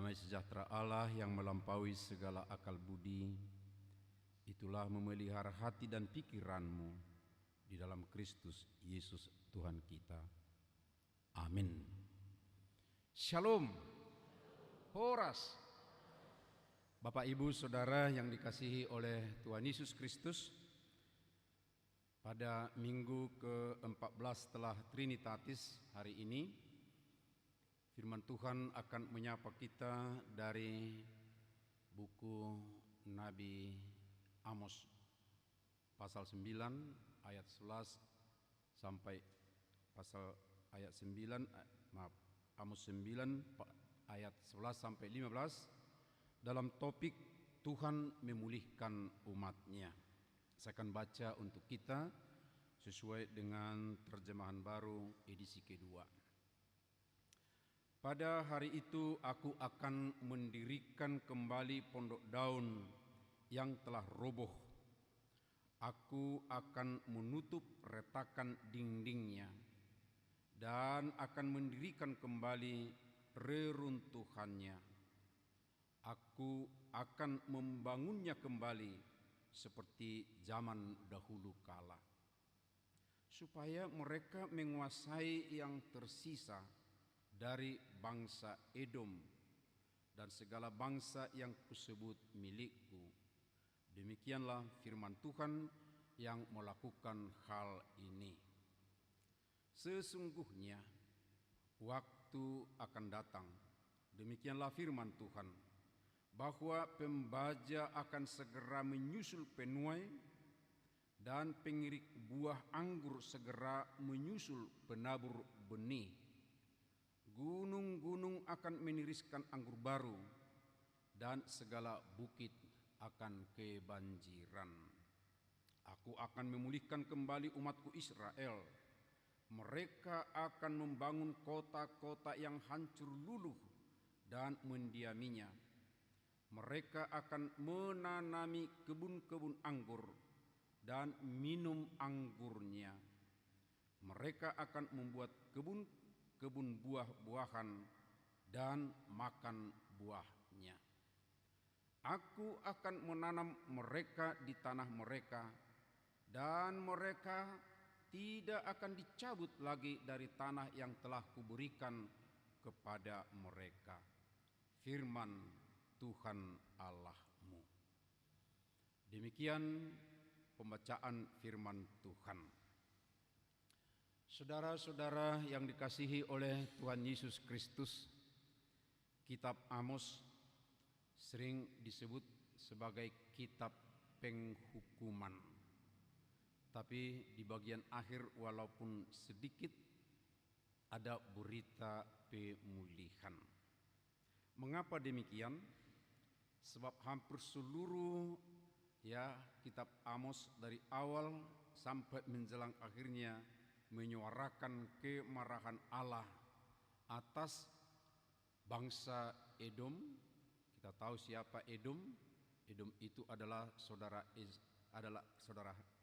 Damai sejahtera Allah yang melampaui segala akal budi, itulah memelihara hati dan pikiranmu di dalam Kristus Yesus Tuhan kita. Amin. Shalom. Horas. Bapak Ibu Saudara yang dikasihi oleh Tuhan Yesus Kristus, pada minggu ke-14 setelah Trinitatis hari ini, firman Tuhan akan menyapa kita dari buku Nabi Amos pasal 9 ayat 11 sampai pasal ayat 9 Amos 9 ayat 11 sampai 15 dalam topik Tuhan memulihkan umat-Nya. Saya akan baca untuk kita sesuai dengan terjemahan baru edisi kedua. Pada hari itu aku akan mendirikan kembali pondok daun yang telah roboh. Aku akan menutup retakan dindingnya dan akan mendirikan kembali reruntuhannya. Aku akan membangunnya kembali seperti zaman dahulu kala, supaya mereka menguasai yang tersisa dari bangsa Edom dan segala bangsa yang kusebut milikku. Demikianlah firman Tuhan yang melakukan hal ini. Sesungguhnya waktu akan datang, demikianlah firman Tuhan, bahwa pembaja akan segera menyusul penuai dan pengirik buah anggur segera menyusul penabur benih. Gunung-gunung akan meniriskan anggur baru dan segala bukit akan kebanjiran. Aku akan memulihkan kembali umatku Israel. Mereka akan membangun kota-kota yang hancur luluh dan mendiaminya. Mereka akan menanami kebun-kebun anggur dan minum anggurnya. Mereka akan membuat kebun buah-buahan dan makan buahnya. Aku akan menanam mereka di tanah mereka, dan mereka tidak akan dicabut lagi dari tanah yang telah kuberikan kepada mereka. Firman Tuhan Allahmu. Demikian pembacaan firman Tuhan. Saudara-saudara yang dikasihi oleh Tuhan Yesus Kristus, kitab Amos sering disebut sebagai kitab penghukuman. Tapi di bagian akhir walaupun sedikit ada berita pemulihan. Mengapa demikian? Sebab hampir seluruh kitab Amos dari awal sampai menjelang akhirnya menyuarakan kemarahan Allah atas bangsa Edom. Kita tahu siapa Edom. Edom itu adalah saudara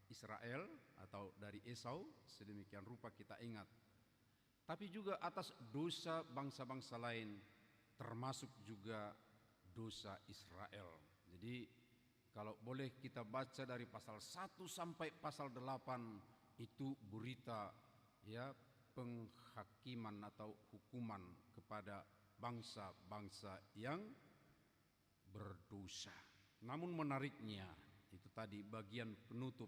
Israel atau dari Esau, sedemikian rupa kita ingat. Tapi juga atas dosa bangsa-bangsa lain, termasuk juga dosa Israel. Jadi kalau boleh kita baca dari pasal 1 sampai pasal 8 itu berita penghakiman atau hukuman kepada bangsa-bangsa yang berdosa. Namun menariknya itu tadi bagian penutup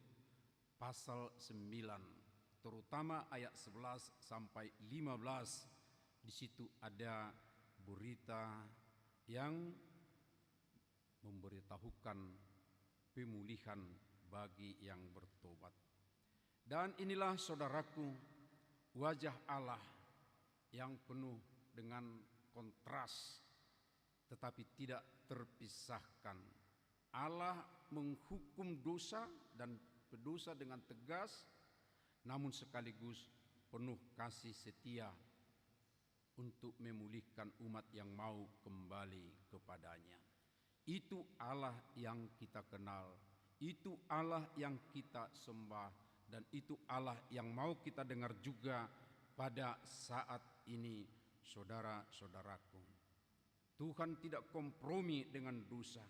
pasal 9, terutama ayat 11 sampai 15, di situ ada berita yang memberitahukan pemulihan bagi yang bertobat. Dan inilah saudaraku, wajah Allah yang penuh dengan kontras tetapi tidak terpisahkan. Allah menghukum dosa dan pendosa dengan tegas, namun sekaligus penuh kasih setia untuk memulihkan umat yang mau kembali kepadanya. Itu Allah yang kita kenal, itu Allah yang kita sembah, dan itu Allah yang mau kita dengar juga pada saat ini, saudara-saudaraku. Tuhan tidak kompromi dengan dosa,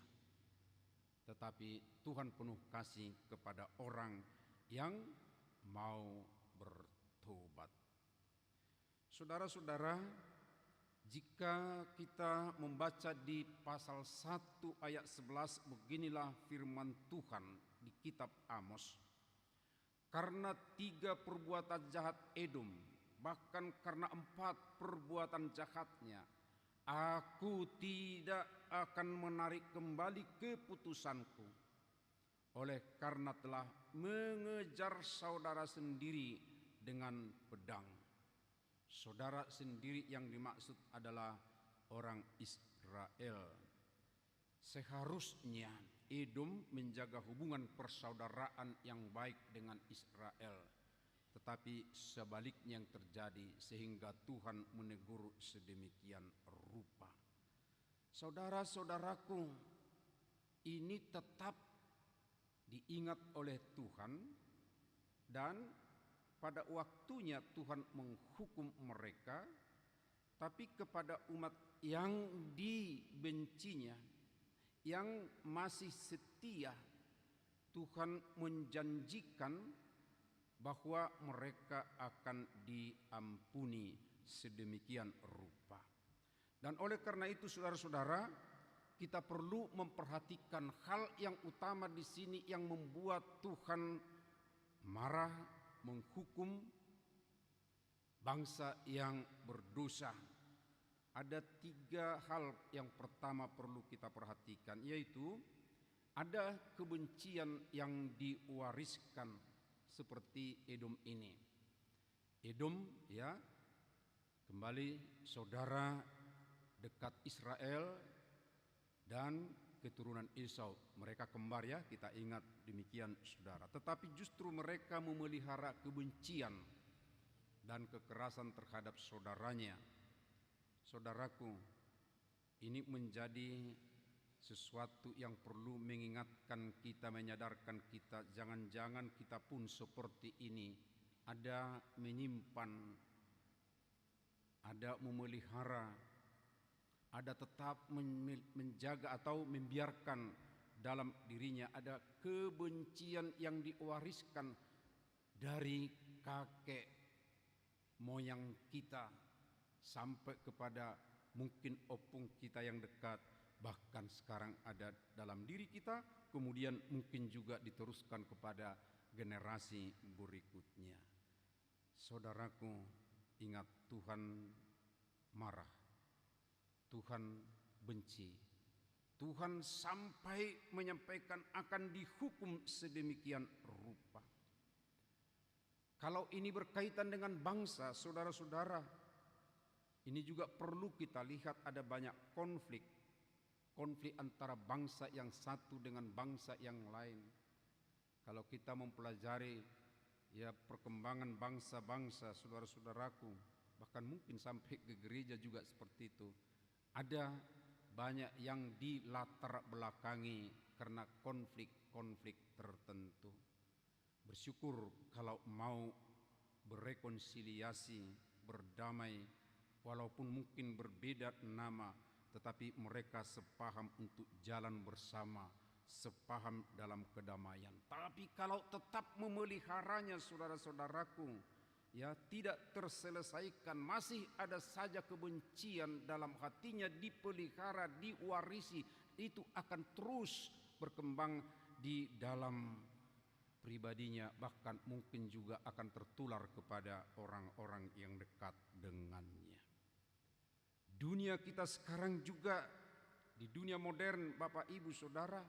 tetapi Tuhan penuh kasih kepada orang yang mau bertobat. Saudara-saudara, jika kita membaca di pasal 1 ayat 11, beginilah firman Tuhan di kitab Amos. Karena 3 perbuatan jahat Edom, bahkan karena 4 perbuatan jahatnya, Aku tidak akan menarik kembali keputusanku. Oleh karena telah mengejar saudara sendiri dengan pedang. Saudara sendiri yang dimaksud adalah orang Israel. Seharusnya Edom menjaga hubungan persaudaraan yang baik dengan Israel. Tetapi sebaliknya yang terjadi, sehingga Tuhan menegur sedemikian rupa. Saudara-saudaraku, ini tetap diingat oleh Tuhan, dan pada waktunya Tuhan menghukum mereka, tapi kepada umat yang dibencinya, yang masih setia, Tuhan menjanjikan bahwa mereka akan diampuni sedemikian rupa. Dan oleh karena itu, saudara-saudara, kita perlu memperhatikan hal yang utama di sini yang membuat Tuhan marah, menghukum bangsa yang berdosa. Ada 3 hal yang pertama perlu kita perhatikan, yaitu ada kebencian yang diwariskan seperti Edom ini. Edom, ya, kembali saudara dekat Israel dan keturunan Esau. Mereka kembar, ya, kita ingat demikian, saudara. Tetapi justru mereka memelihara kebencian dan kekerasan terhadap saudaranya. Saudaraku, ini menjadi sesuatu yang perlu mengingatkan kita, menyadarkan kita, jangan-jangan kita pun seperti ini, ada menyimpan, ada memelihara, ada tetap menjaga atau membiarkan dalam dirinya ada kebencian yang diwariskan dari kakek moyang kita sampai kepada mungkin opung kita yang dekat, bahkan sekarang ada dalam diri kita, kemudian mungkin juga diteruskan kepada generasi berikutnya. Saudaraku, ingat, Tuhan marah, Tuhan benci, Tuhan sampai menyampaikan akan dihukum sedemikian rupa. Kalau ini berkaitan dengan bangsa, saudara-saudara, ini juga perlu kita lihat, ada banyak konflik antara bangsa yang satu dengan bangsa yang lain. Kalau kita mempelajari, ya, perkembangan bangsa-bangsa, saudara-saudaraku, bahkan mungkin sampai ke gereja juga seperti itu, ada banyak yang dilatar belakangi karena konflik-konflik tertentu. Bersyukur kalau mau berrekonsiliasi, berdamai, walaupun mungkin berbeda nama, tetapi mereka sepaham untuk jalan bersama, sepaham dalam kedamaian. Tapi kalau tetap memeliharanya, saudara-saudaraku, ya, tidak terselesaikan, masih ada saja kebencian dalam hatinya, dipelihara, diwarisi, itu akan terus berkembang di dalam pribadinya, bahkan mungkin juga akan tertular kepada orang-orang yang dekat dengannya. Dunia kita sekarang juga, di dunia modern, Bapak Ibu Saudara,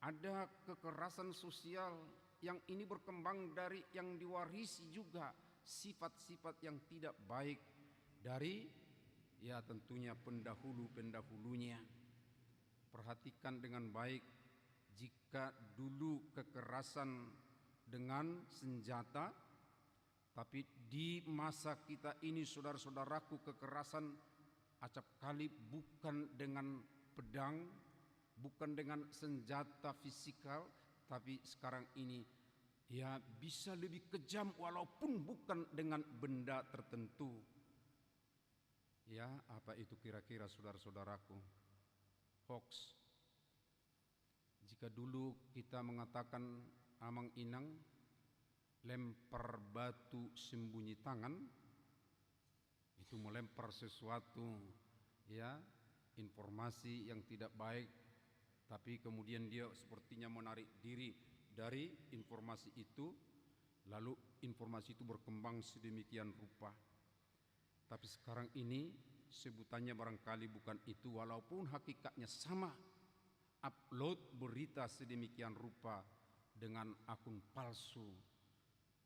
ada kekerasan sosial yang ini berkembang dari yang diwarisi juga sifat-sifat yang tidak baik dari, ya, tentunya pendahulu-pendahulunya. Perhatikan dengan baik, jika dulu kekerasan dengan senjata, tapi di masa kita ini, saudara-saudaraku, kekerasan acap kali bukan dengan pedang, bukan dengan senjata fisikal, tapi sekarang ini, ya, bisa lebih kejam walaupun bukan dengan benda tertentu. Ya, apa itu kira-kira saudara-saudaraku? Hoax. Jika dulu kita mengatakan amang inang, lempar batu sembunyi tangan, itu melempar sesuatu, ya, informasi yang tidak baik, tapi kemudian dia sepertinya menarik diri dari informasi itu, lalu informasi itu berkembang sedemikian rupa. Tapi sekarang ini sebutannya barangkali bukan itu, walaupun hakikatnya sama. Upload berita sedemikian rupa dengan akun palsu,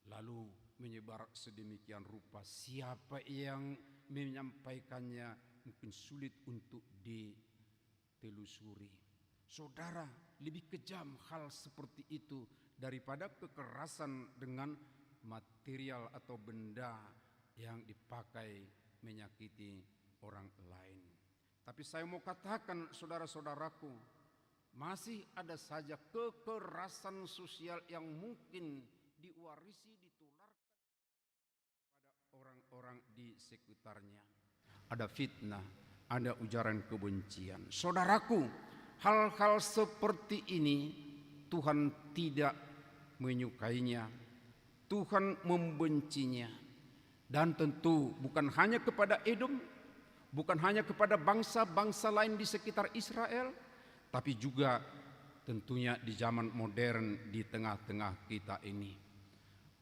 lalu menyebar sedemikian rupa. Siapa yang menyampaikannya mungkin sulit untuk ditelusuri. Saudara, lebih kejam hal seperti itu daripada kekerasan dengan material atau benda yang dipakai menyakiti orang lain. Tapi saya mau katakan saudara-saudaraku, masih ada saja kekerasan sosial yang mungkin diwarisi, ditularkan pada orang-orang di sekitarnya. Ada fitnah, ada ujaran kebencian. Saudaraku, hal-hal seperti ini Tuhan tidak menyukainya. Tuhan membencinya. Dan tentu bukan hanya kepada Edom, bukan hanya kepada bangsa-bangsa lain di sekitar Israel, tapi juga tentunya di zaman modern di tengah-tengah kita ini.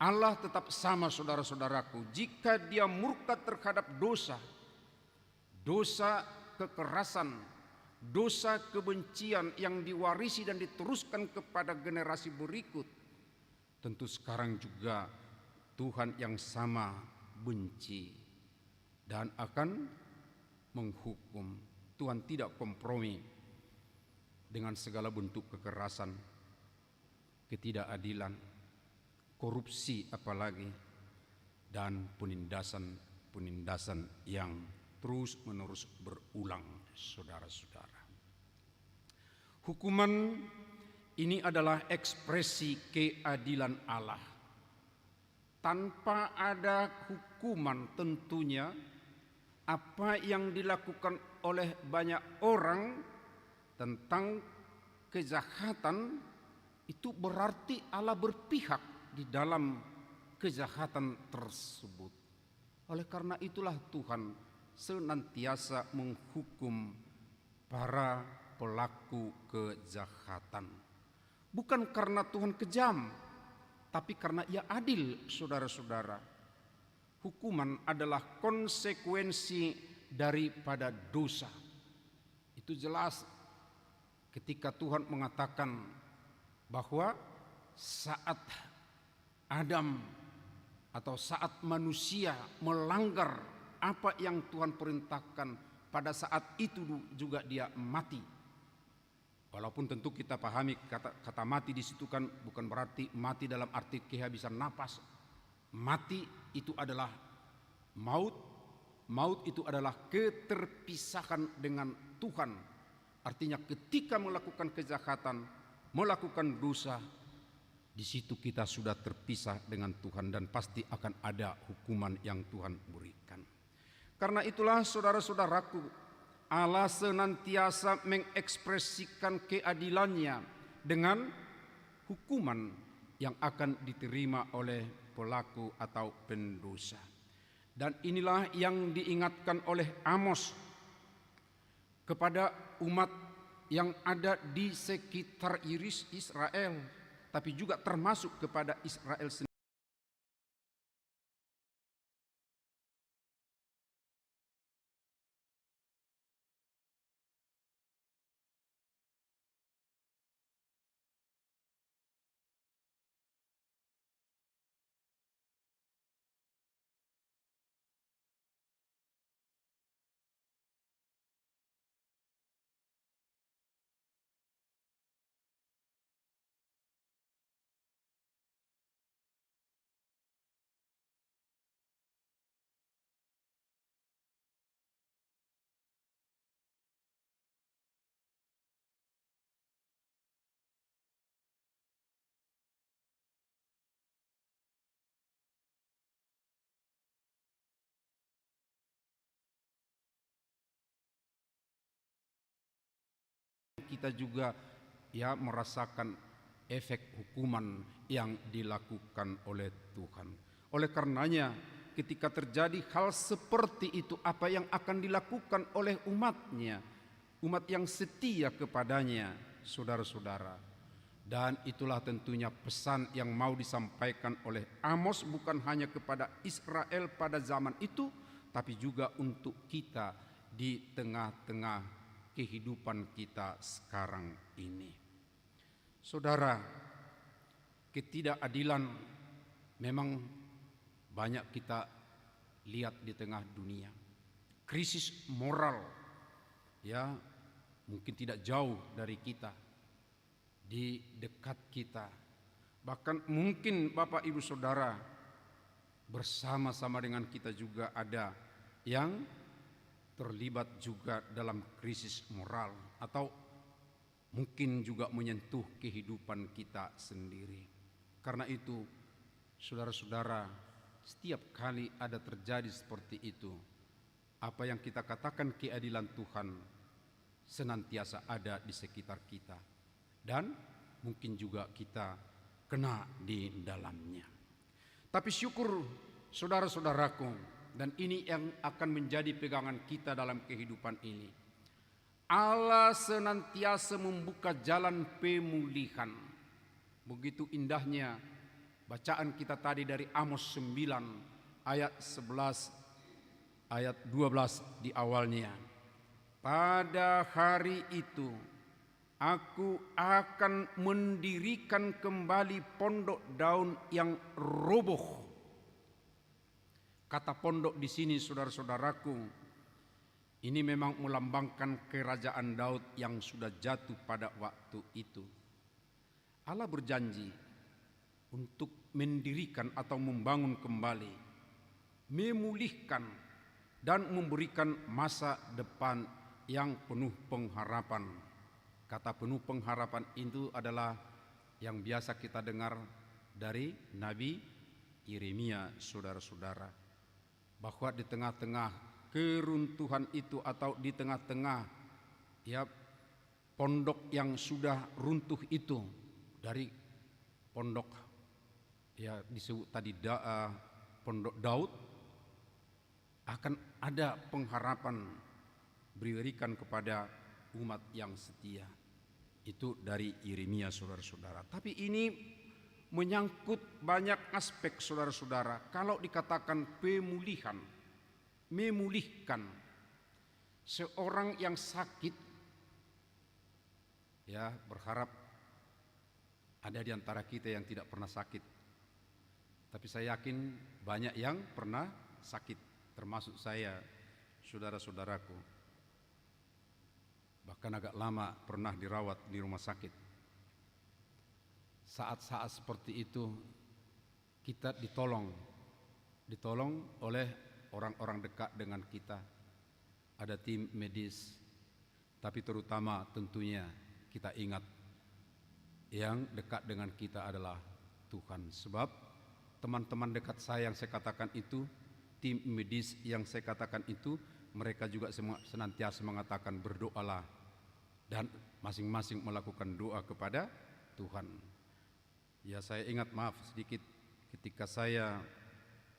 Allah tetap sama saudara-saudaraku, jika dia murka terhadap dosa, dosa kekerasan, dosa kebencian yang diwarisi dan diteruskan kepada generasi berikut, tentu sekarang juga Tuhan yang sama benci dan akan menghukum. Tuhan tidak kompromi dengan segala bentuk kekerasan, ketidakadilan, korupsi apalagi, dan penindasan yang terus-menerus berulang, saudara-saudara. Hukuman ini adalah ekspresi keadilan Allah. Tanpa ada hukuman tentunya apa yang dilakukan oleh banyak orang tentang kejahatan itu berarti Allah berpihak di dalam kejahatan tersebut. Oleh karena itulah Tuhan senantiasa menghukum para pelaku kejahatan. Bukan karena Tuhan kejam, tapi karena Ia adil, saudara-saudara. Hukuman adalah konsekuensi daripada dosa. Itu jelas ketika Tuhan mengatakan bahwa saat Adam atau saat manusia melanggar apa yang Tuhan perintahkan, pada saat itu juga dia mati. Walaupun tentu kita pahami kata mati di situ kan bukan berarti mati dalam arti kehabisan napas. Mati itu adalah maut. Maut itu adalah keterpisahan dengan Tuhan. Artinya ketika melakukan kejahatan, melakukan dosa, di situ kita sudah terpisah dengan Tuhan dan pasti akan ada hukuman yang Tuhan berikan. Karena itulah saudara-saudaraku, Allah senantiasa mengekspresikan keadilannya dengan hukuman yang akan diterima oleh pelaku atau pendosa. Dan inilah yang diingatkan oleh Amos kepada umat yang ada di sekitar Israel, tapi juga termasuk kepada Israel sendiri. kita juga merasakan efek hukuman yang dilakukan oleh Tuhan. Oleh karenanya ketika terjadi hal seperti itu, apa yang akan dilakukan oleh umatnya, umat yang setia kepadanya, saudara-saudara? Dan itulah tentunya pesan yang mau disampaikan oleh Amos, bukan hanya kepada Israel pada zaman itu, tapi juga untuk kita di tengah-tengah kehidupan kita sekarang ini. Saudara, ketidakadilan memang banyak kita lihat di tengah dunia. Krisis moral mungkin tidak jauh dari kita, di dekat kita. Bahkan mungkin Bapak Ibu Saudara bersama-sama dengan kita juga ada yang terlibat juga dalam krisis moral, atau mungkin juga menyentuh kehidupan kita sendiri. Karena itu, saudara-saudara, setiap kali ada terjadi seperti itu, apa yang kita katakan keadilan Tuhan senantiasa ada di sekitar kita, dan mungkin juga kita kena di dalamnya. Tapi syukur saudara-saudaraku, dan ini yang akan menjadi pegangan kita dalam kehidupan ini, Allah senantiasa membuka jalan pemulihan. Begitu indahnya bacaan kita tadi dari Amos 9 ayat 11 ayat 12 di awalnya. Pada hari itu aku akan mendirikan kembali pondok Daud yang roboh. Kata pondok di sini, saudara-saudaraku, ini memang melambangkan kerajaan Daud yang sudah jatuh pada waktu itu. Allah berjanji untuk mendirikan atau membangun kembali, memulihkan, dan memberikan masa depan yang penuh pengharapan. Kata penuh pengharapan itu adalah yang biasa kita dengar dari Nabi Yeremia, saudara-saudara, bahwa di tengah-tengah keruntuhan itu, atau di tengah-tengah pondok yang sudah runtuh itu, dari pondok disebut tadi pondok Daud, akan ada pengharapan diberikan kepada umat yang setia. Itu dari Yeremia, saudara-saudara. Tapi ini menyangkut banyak aspek, saudara-saudara. Kalau dikatakan pemulihan, memulihkan seorang yang sakit, berharap ada di antara kita yang tidak pernah sakit. Tapi saya yakin banyak yang pernah sakit, termasuk saya, saudara-saudaraku. Bahkan agak lama pernah dirawat di rumah sakit. Saat-saat seperti itu kita ditolong oleh orang-orang dekat dengan kita. Ada tim medis, tapi terutama tentunya kita ingat yang dekat dengan kita adalah Tuhan. Sebab teman-teman dekat saya yang saya katakan itu, tim medis yang saya katakan itu, mereka juga senantiasa mengatakan berdoalah, dan masing-masing melakukan doa kepada Tuhan. Ya, saya ingat, maaf sedikit, ketika saya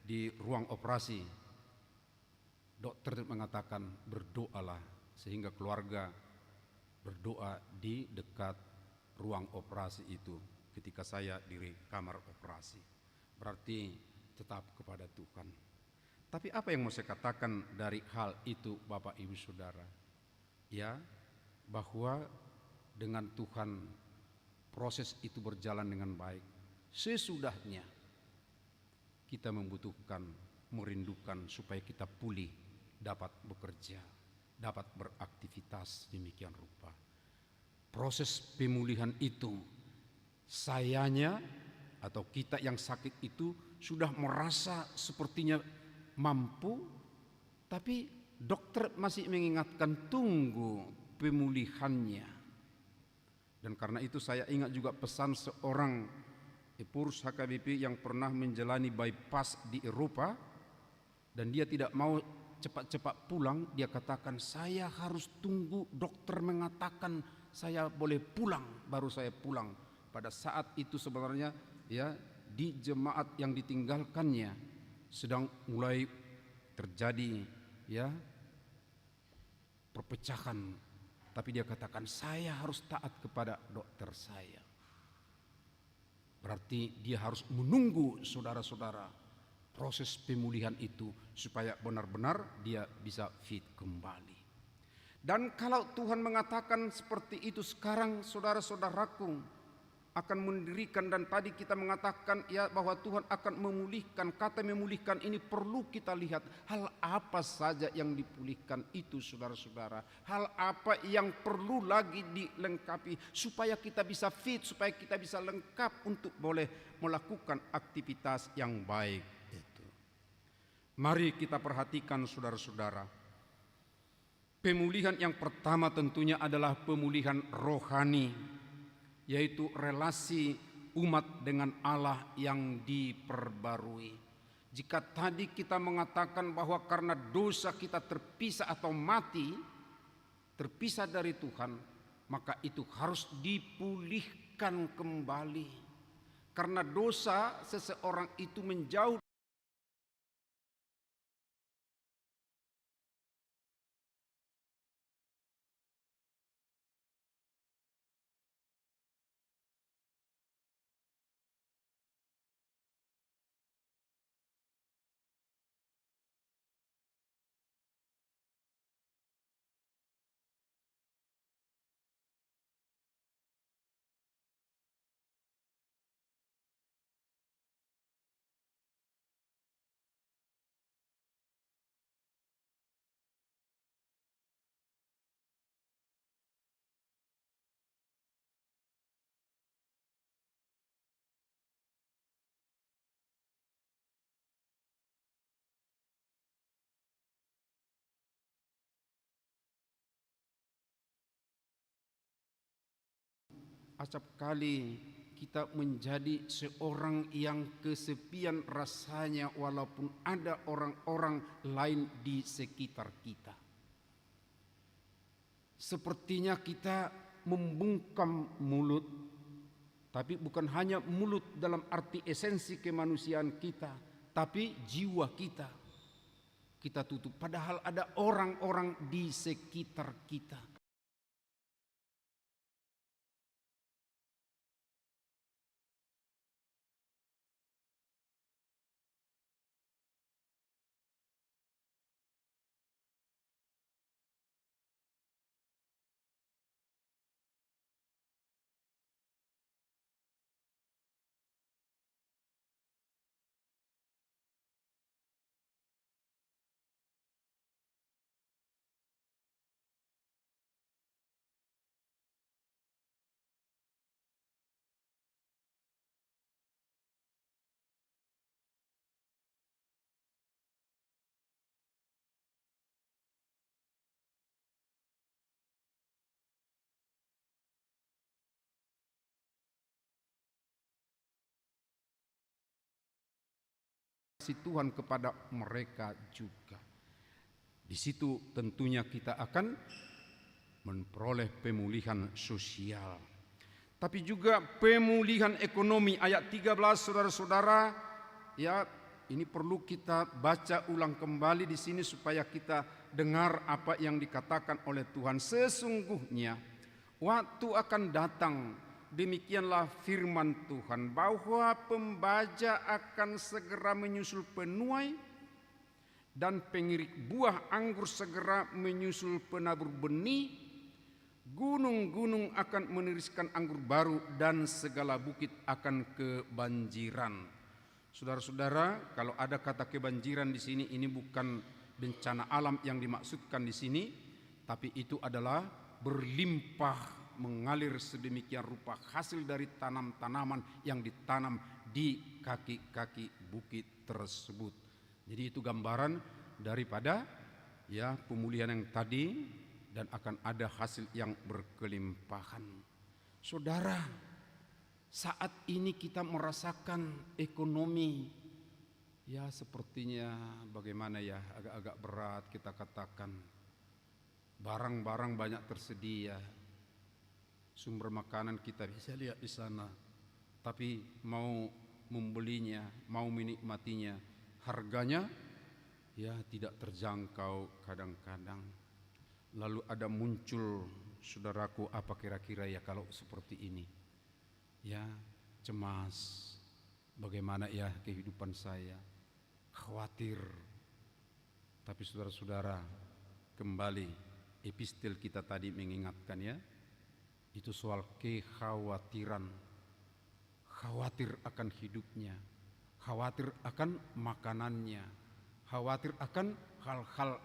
di ruang operasi, dokter mengatakan berdoalah, sehingga keluarga berdoa di dekat ruang operasi itu ketika saya di kamar operasi. Berarti tetap kepada Tuhan. Tapi apa yang mau saya katakan dari hal itu, Bapak Ibu Saudara? Bahwa dengan Tuhan proses itu berjalan dengan baik. Sesudahnya kita membutuhkan, merindukan supaya kita pulih, dapat bekerja, dapat beraktivitas demikian rupa. Proses pemulihan itu, sayanya atau kita yang sakit itu sudah merasa sepertinya mampu, tapi dokter masih mengingatkan tunggu pemulihannya. Dan karena itu saya ingat juga pesan seorang pengurus HKBP yang pernah menjalani bypass di Eropa, dan dia tidak mau cepat-cepat pulang. Dia katakan, saya harus tunggu dokter mengatakan saya boleh pulang, baru saya pulang. Pada saat itu sebenarnya ya di jemaat yang ditinggalkannya sedang mulai terjadi ya perpecahan, tapi dia katakan saya harus taat kepada dokter saya. Berarti dia harus menunggu saudara-saudara proses pemulihan itu supaya benar-benar dia bisa fit kembali. Dan kalau Tuhan mengatakan seperti itu sekarang, saudara-saudaraku akan mendirikan, dan tadi kita mengatakan ya bahwa Tuhan akan memulihkan. Kata memulihkan ini perlu kita lihat hal apa saja yang dipulihkan itu, saudara-saudara. Hal apa yang perlu lagi dilengkapi supaya kita bisa fit, supaya kita bisa lengkap untuk boleh melakukan aktivitas yang baik itu. Mari kita perhatikan, saudara-saudara. Pemulihan yang pertama tentunya adalah pemulihan rohani, yaitu relasi umat dengan Allah yang diperbarui. Jika tadi kita mengatakan bahwa karena dosa kita terpisah atau mati, terpisah dari Tuhan, maka itu harus dipulihkan kembali. Karena dosa seseorang itu menjauh acap kali kita menjadi seorang yang kesepian rasanya walaupun ada orang-orang lain di sekitar kita. Sepertinya kita membungkam mulut, tapi bukan hanya mulut dalam arti esensi kemanusiaan kita, tapi jiwa kita. Kita tutup padahal ada orang-orang di sekitar kita. Tuhan kepada mereka juga. Di situ tentunya kita akan memperoleh pemulihan sosial, tapi juga pemulihan ekonomi. Ayat 13, saudara-saudara, ya ini perlu kita baca ulang kembali di sini supaya kita dengar apa yang dikatakan oleh Tuhan. Sesungguhnya waktu akan datang, demikianlah firman Tuhan, bahwa pembaja akan segera menyusul penuai dan pengirik buah anggur segera menyusul penabur benih. Gunung-gunung akan meniriskan anggur baru dan segala bukit akan kebanjiran. Saudara-saudara, kalau ada kata kebanjiran di sini, ini bukan bencana alam yang dimaksudkan di sini, tapi itu adalah berlimpah, mengalir sedemikian rupa hasil dari tanam-tanaman yang ditanam di kaki-kaki bukit tersebut. Jadi itu gambaran daripada ya pemulihan yang tadi, dan akan ada hasil yang berkelimpahan. Saudara, saat ini kita merasakan ekonomi ya sepertinya bagaimana ya, agak-agak berat kita katakan. Barang-barang banyak tersedia, Sumber makanan kita bisa lihat di sana, tapi mau membelinya, mau menikmatinya, harganya ya tidak terjangkau kadang-kadang. Lalu ada muncul, saudaraku, apa kira-kira ya kalau seperti ini? Ya, cemas. Bagaimana ya kehidupan saya? Khawatir. Tapi saudara-saudara, kembali epistel kita tadi mengingatkan ya, itu soal kekhawatiran. Khawatir akan hidupnya, khawatir akan makanannya, khawatir akan hal-hal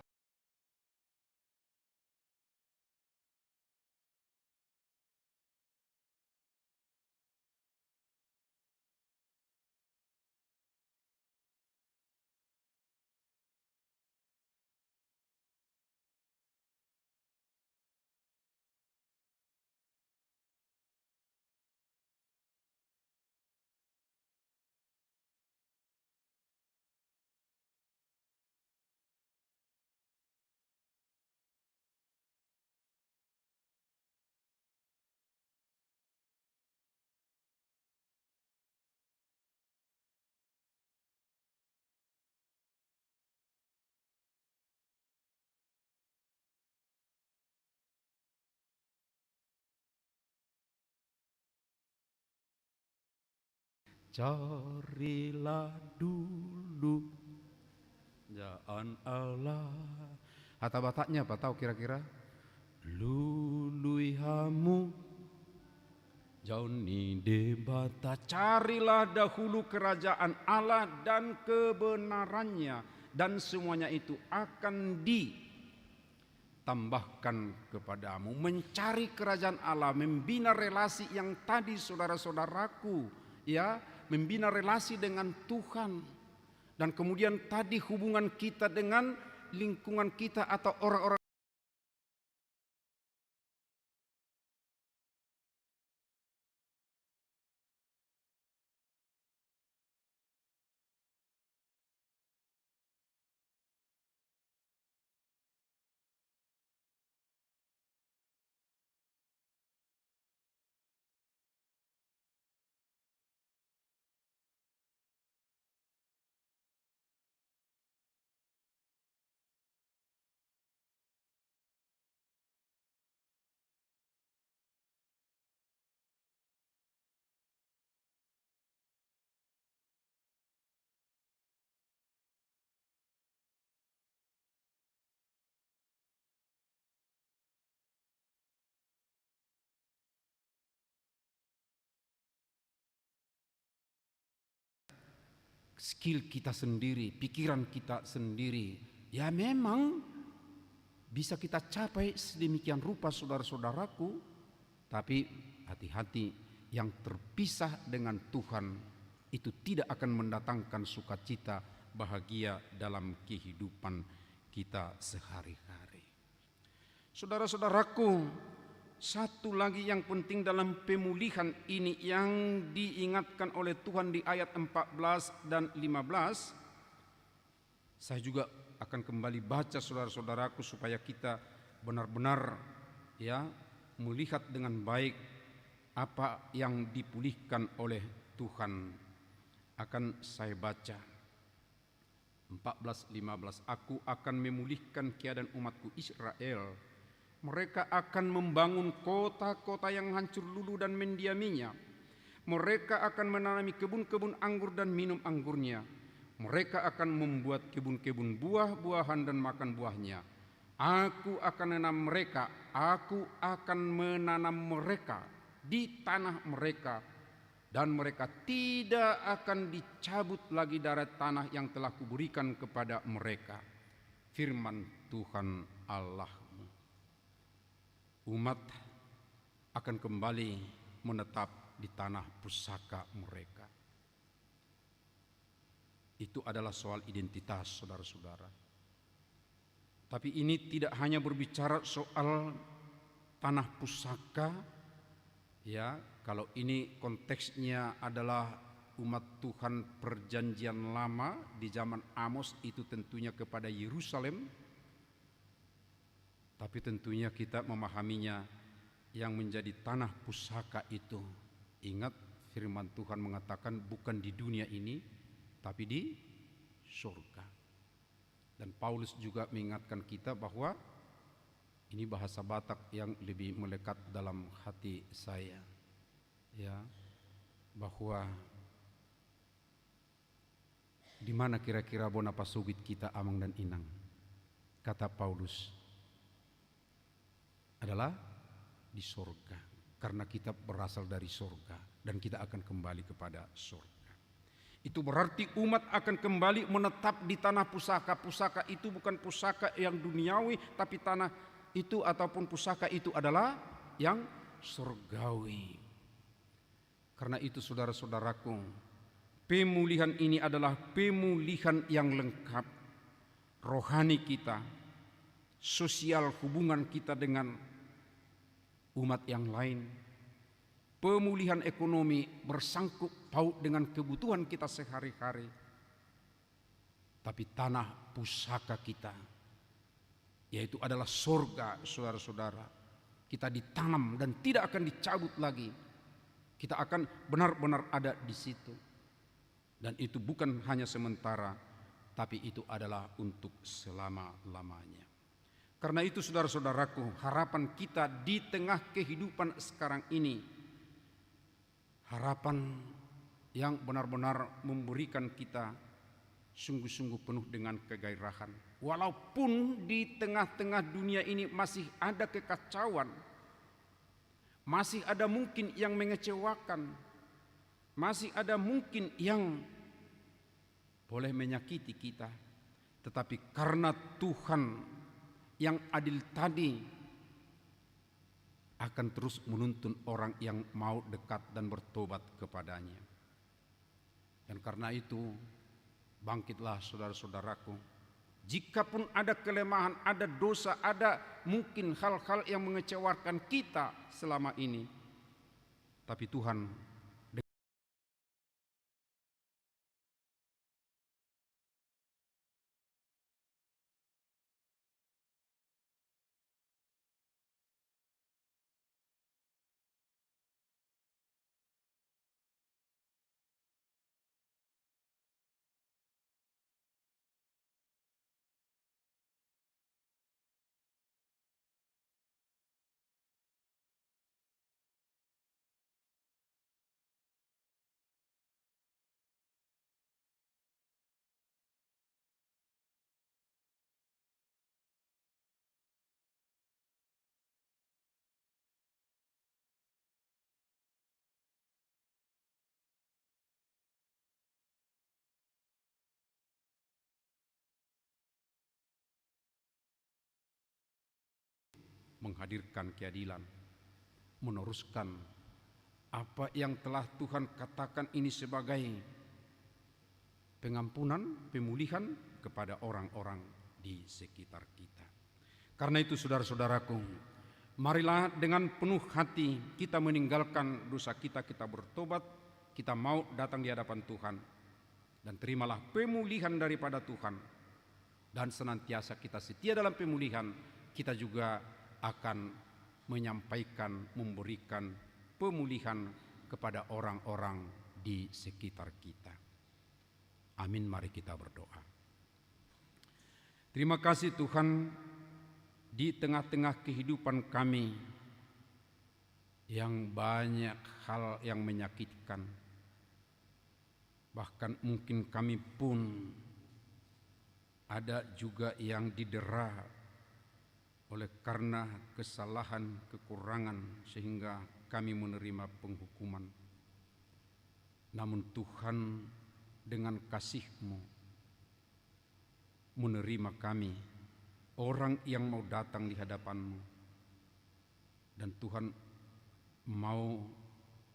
carilah dulu kerajaan Allah. Kata Bataknya apa tahu kira-kira? Lului hamu jauni debata, carilah dahulu kerajaan Allah dan kebenarannya, dan semuanya itu akan ditambahkan kepadamu. Mencari kerajaan Allah, membina relasi yang tadi saudara-saudaraku, ya, membina relasi dengan Tuhan, dan kemudian tadi hubungan kita dengan lingkungan kita atau orang-orang. Skill kita sendiri, pikiran kita sendiri, ya memang bisa kita capai sedemikian rupa saudara-saudaraku. Tapi hati-hati, yang terpisah dengan Tuhan itu tidak akan mendatangkan sukacita, bahagia dalam kehidupan kita sehari-hari. Saudara-saudaraku, satu lagi yang penting dalam pemulihan ini yang diingatkan oleh Tuhan di ayat 14 dan 15. Saya juga akan kembali baca saudara-saudaraku supaya kita benar-benar ya melihat dengan baik apa yang dipulihkan oleh Tuhan. Akan saya baca 14-15. Aku akan memulihkan keadaan umatku Israel. Mereka akan membangun kota-kota yang hancur luluh dan mendiaminya. Mereka akan menanami kebun-kebun anggur dan minum anggurnya. Mereka akan membuat kebun-kebun buah-buahan dan makan buahnya. Aku akan menanam mereka di tanah mereka, dan mereka tidak akan dicabut lagi dari tanah yang telah kuberikan kepada mereka. Firman Tuhan Allah. Umat akan kembali menetap di tanah pusaka mereka. Itu adalah soal identitas, saudara-saudara. Tapi ini tidak hanya berbicara soal tanah pusaka, ya. Kalau ini konteksnya adalah umat Tuhan perjanjian lama di zaman Amos, itu tentunya kepada Yerusalem. Tapi tentunya kita memahaminya yang menjadi tanah pusaka itu. Ingat firman Tuhan mengatakan bukan di dunia ini, tapi di surga. Dan Paulus juga mengingatkan kita bahwa ini bahasa Batak yang lebih melekat dalam hati saya, ya, bahwa di mana kira-kira bona pasugit kita amang dan inang, kata Paulus, adalah di surga, karena kita berasal dari surga dan kita akan kembali kepada surga. Itu berarti umat akan kembali menetap di tanah pusaka. Pusaka itu bukan pusaka yang duniawi, tapi tanah itu ataupun pusaka itu adalah yang surgawi. Karena itu saudara-saudaraku, pemulihan ini adalah pemulihan yang lengkap. Rohani kita, sosial hubungan kita dengan umat yang lain, pemulihan ekonomi bersangkut paut dengan kebutuhan kita sehari-hari. Tapi tanah pusaka kita, yaitu adalah surga, saudara-saudara, kita ditanam dan tidak akan dicabut lagi. Kita akan benar-benar ada di situ. Dan itu bukan hanya sementara, tapi itu adalah untuk selama-lamanya. Karena itu saudara-saudaraku, harapan kita di tengah kehidupan sekarang ini, harapan yang benar-benar memberikan kita sungguh-sungguh penuh dengan kegairahan. Walaupun di tengah-tengah dunia ini masih ada kekacauan, masih ada mungkin yang mengecewakan, masih ada mungkin yang boleh menyakiti kita, tetapi karena Tuhan yang adil tadi akan terus menuntun orang yang mau dekat dan bertobat kepadanya. Dan karena itu bangkitlah saudara-saudaraku. Jikapun ada kelemahan, ada dosa, ada mungkin hal-hal yang mengecewakan kita selama ini, tapi Tuhan menghadirkan keadilan, meneruskan apa yang telah Tuhan katakan ini sebagai pengampunan, pemulihan kepada orang-orang di sekitar kita. Karena itu saudara-saudaraku, marilah dengan penuh hati kita meninggalkan dosa kita, kita bertobat, kita mau datang di hadapan Tuhan, dan terimalah pemulihan daripada Tuhan. Dan senantiasa kita setia dalam pemulihan, kita juga akan menyampaikan, memberikan pemulihan kepada orang-orang di sekitar kita. Amin, mari kita berdoa. Terima kasih Tuhan, di tengah-tengah kehidupan kami yang banyak hal yang menyakitkan, bahkan mungkin kami pun ada juga yang didera oleh karena kesalahan, kekurangan, sehingga kami menerima penghukuman. Namun Tuhan dengan kasih-Mu menerima kami, orang yang mau datang di hadapan-Mu. Dan Tuhan mau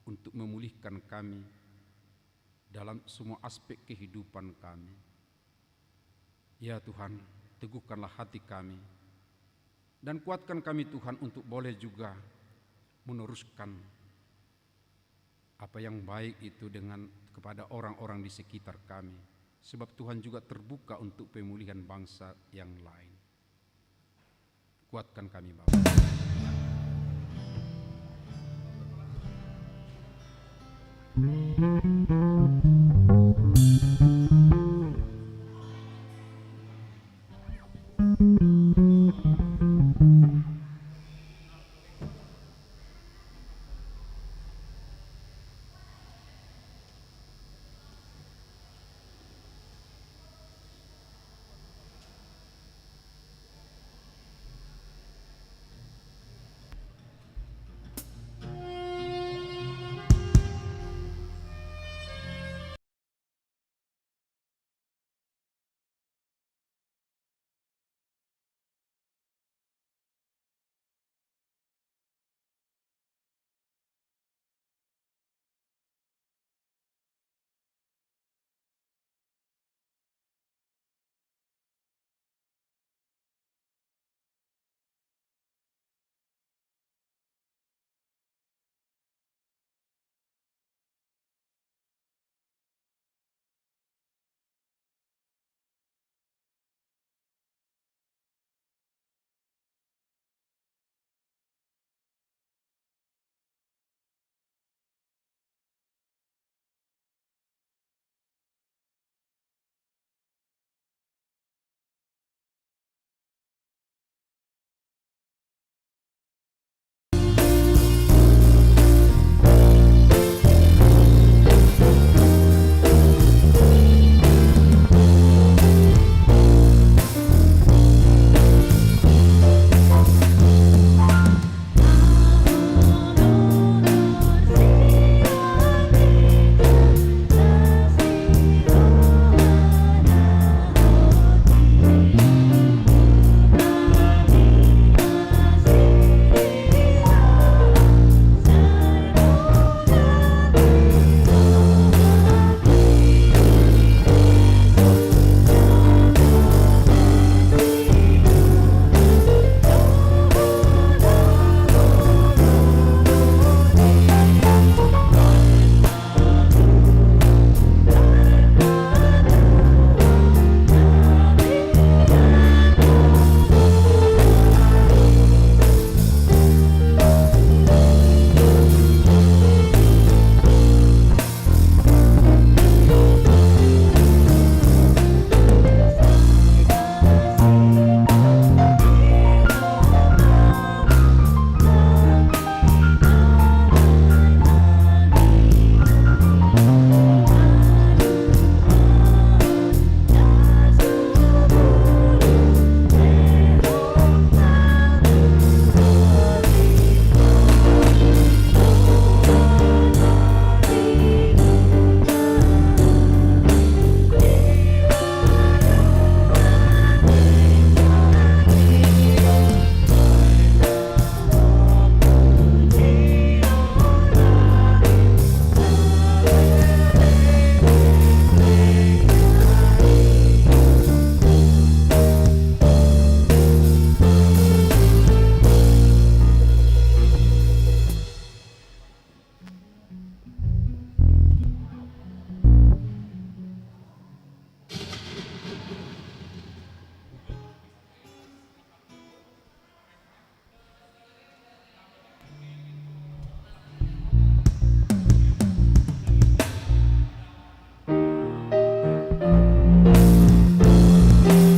untuk memulihkan kami dalam semua aspek kehidupan kami. Ya Tuhan, teguhkanlah hati kami, dan kuatkan kami Tuhan untuk boleh juga meneruskan apa yang baik itu kepada orang-orang di sekitar kami. Sebab Tuhan juga terbuka untuk pemulihan bangsa yang lain. Kuatkan kami Bapa.